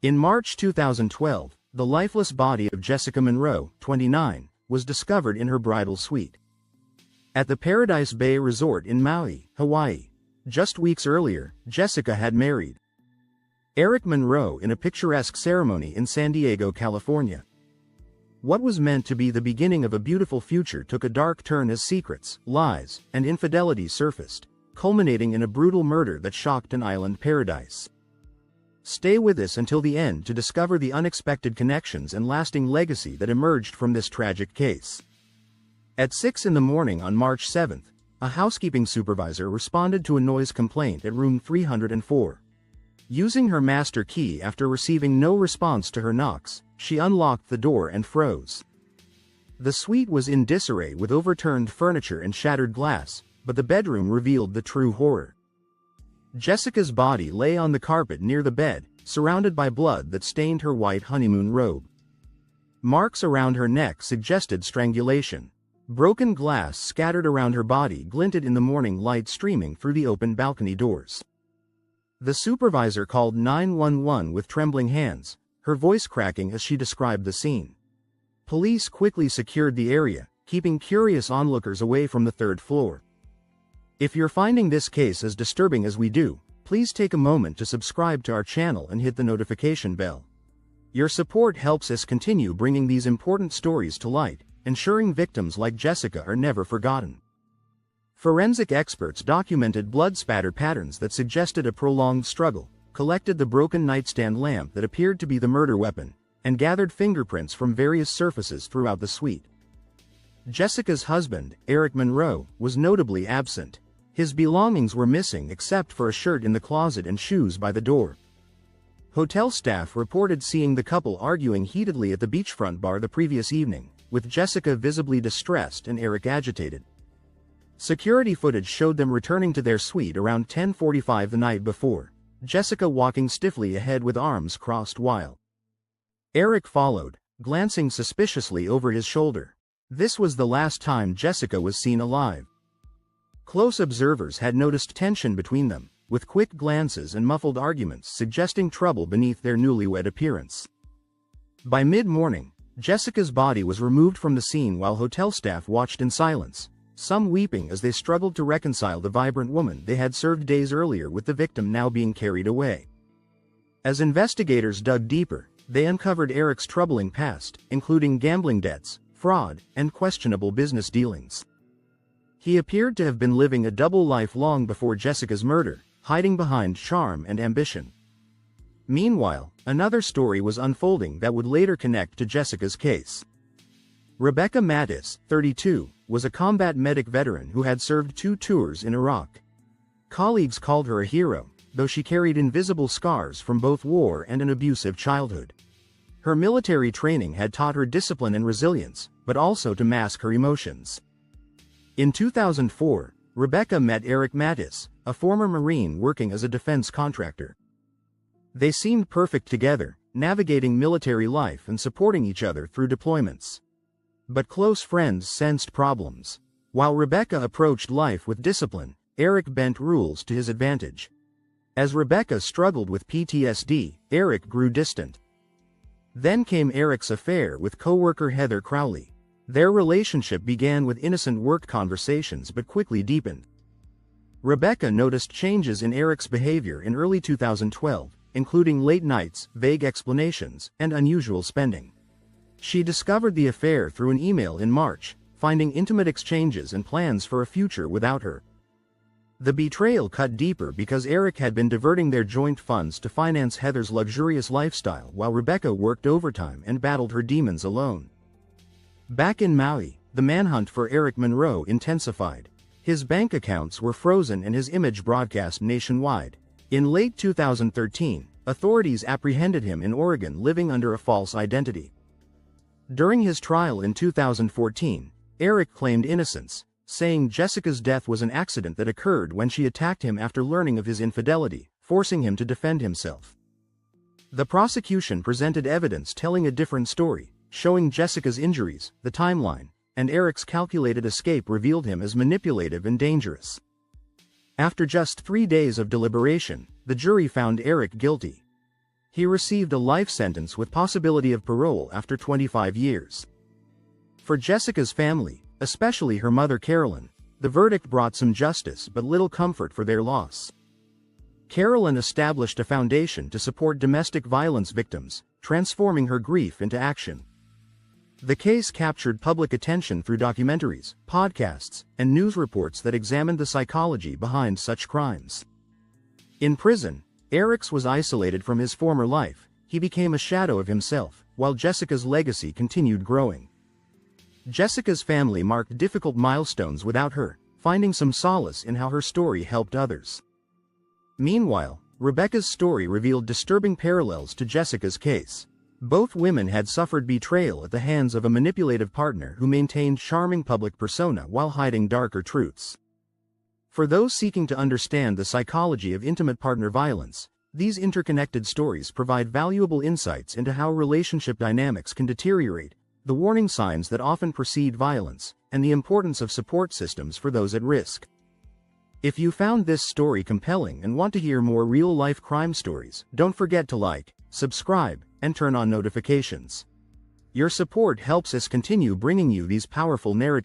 In March 2012, the lifeless body of Jessica Monroe, 29, was discovered in her bridal suite at the Paradise Bay Resort in Maui, Hawaii. Just weeks earlier, Jessica had married Eric Monroe in a picturesque ceremony in San Diego, California. What was meant to be the beginning of a beautiful future took a dark turn as secrets, lies, and infidelity surfaced, culminating in a brutal murder that shocked an island paradise. Stay with us until the end to discover the unexpected connections and lasting legacy that emerged from this tragic case. At 6 a.m. on March 7, a housekeeping supervisor responded to a noise complaint at room 304. Using her master key after receiving no response to her knocks, she unlocked the door and froze. The suite was in disarray with overturned furniture and shattered glass, but the bedroom revealed the true horror. Jessica's body lay on the carpet near the bed, surrounded by blood that stained her white honeymoon robe. Marks around her neck suggested strangulation. Broken glass scattered around her body glinted in the morning light streaming through the open balcony doors. The supervisor called 911 with trembling hands, her voice cracking as she described the scene. Police quickly secured the area, keeping curious onlookers away from the third floor. If you're finding this case as disturbing as we do, please take a moment to subscribe to our channel and hit the notification bell. Your support helps us continue bringing these important stories to light, ensuring victims like Jessica are never forgotten. Forensic experts documented blood spatter patterns that suggested a prolonged struggle, collected the broken nightstand lamp that appeared to be the murder weapon, and gathered fingerprints from various surfaces throughout the suite. Jessica's husband, Eric Monroe, was notably absent. His belongings were missing except for a shirt in the closet and shoes by the door. Hotel staff reported seeing the couple arguing heatedly at the beachfront bar the previous evening, with Jessica visibly distressed and Eric agitated. Security footage showed them returning to their suite around 10:45 the night before, Jessica walking stiffly ahead with arms crossed while Eric followed, glancing suspiciously over his shoulder. This was the last time Jessica was seen alive. Close observers had noticed tension between them, with quick glances and muffled arguments suggesting trouble beneath their newlywed appearance. By mid-morning, Jessica's body was removed from the scene while hotel staff watched in silence, some weeping as they struggled to reconcile the vibrant woman they had served days earlier with the victim now being carried away. As investigators dug deeper, they uncovered Eric's troubling past, including gambling debts, fraud, and questionable business dealings. He appeared to have been living a double life long before Jessica's murder, hiding behind charm and ambition. Meanwhile, another story was unfolding that would later connect to Jessica's case. Rebecca Mattis, 32, was a combat medic veteran who had served 2 tours in Iraq. Colleagues called her a hero, though she carried invisible scars from both war and an abusive childhood. Her military training had taught her discipline and resilience, but also to mask her emotions. In 2004, Rebecca met Eric Mattis, a former Marine working as a defense contractor. They seemed perfect together, navigating military life and supporting each other through deployments. But close friends sensed problems. While Rebecca approached life with discipline, Eric bent rules to his advantage. As Rebecca struggled with PTSD, Eric grew distant. Then came Eric's affair with coworker Heather Crowley. Their relationship began with innocent work conversations but quickly deepened. Rebecca noticed changes in Eric's behavior in early 2012, including late nights, vague explanations, and unusual spending. She discovered the affair through an email in March, finding intimate exchanges and plans for a future without her. The betrayal cut deeper because Eric had been diverting their joint funds to finance Heather's luxurious lifestyle while Rebecca worked overtime and battled her demons alone. Back in Maui, the manhunt for Eric Monroe intensified. His bank accounts were frozen and his image broadcast nationwide. In late 2013, authorities apprehended him in Oregon living under a false identity. During his trial in 2014, Eric claimed innocence, saying Jessica's death was an accident that occurred when she attacked him after learning of his infidelity, forcing him to defend himself. The prosecution presented evidence telling a different story, showing Jessica's injuries, the timeline, and Eric's calculated escape revealed him as manipulative and dangerous. After just 3 days of deliberation, the jury found Eric guilty. He received a life sentence with possibility of parole after 25 years. For Jessica's family, especially her mother Carolyn, the verdict brought some justice but little comfort for their loss. Carolyn established a foundation to support domestic violence victims, transforming her grief into action. The case captured public attention through documentaries, podcasts, and news reports that examined the psychology behind such crimes. In prison, Eriks was isolated from his former life. He became a shadow of himself, while Jessica's legacy continued growing. Jessica's family marked difficult milestones without her, finding some solace in how her story helped others. Meanwhile, Rebecca's story revealed disturbing parallels to Jessica's case. Both women had suffered betrayal at the hands of a manipulative partner who maintained charming public persona while hiding darker truths. For those seeking to understand the psychology of intimate partner violence, these interconnected stories provide valuable insights into how relationship dynamics can deteriorate, the warning signs that often precede violence, and the importance of support systems for those at risk. If you found this story compelling and want to hear more real-life crime stories, don't forget to like, subscribe, and turn on notifications. Your support helps us continue bringing you these powerful narratives.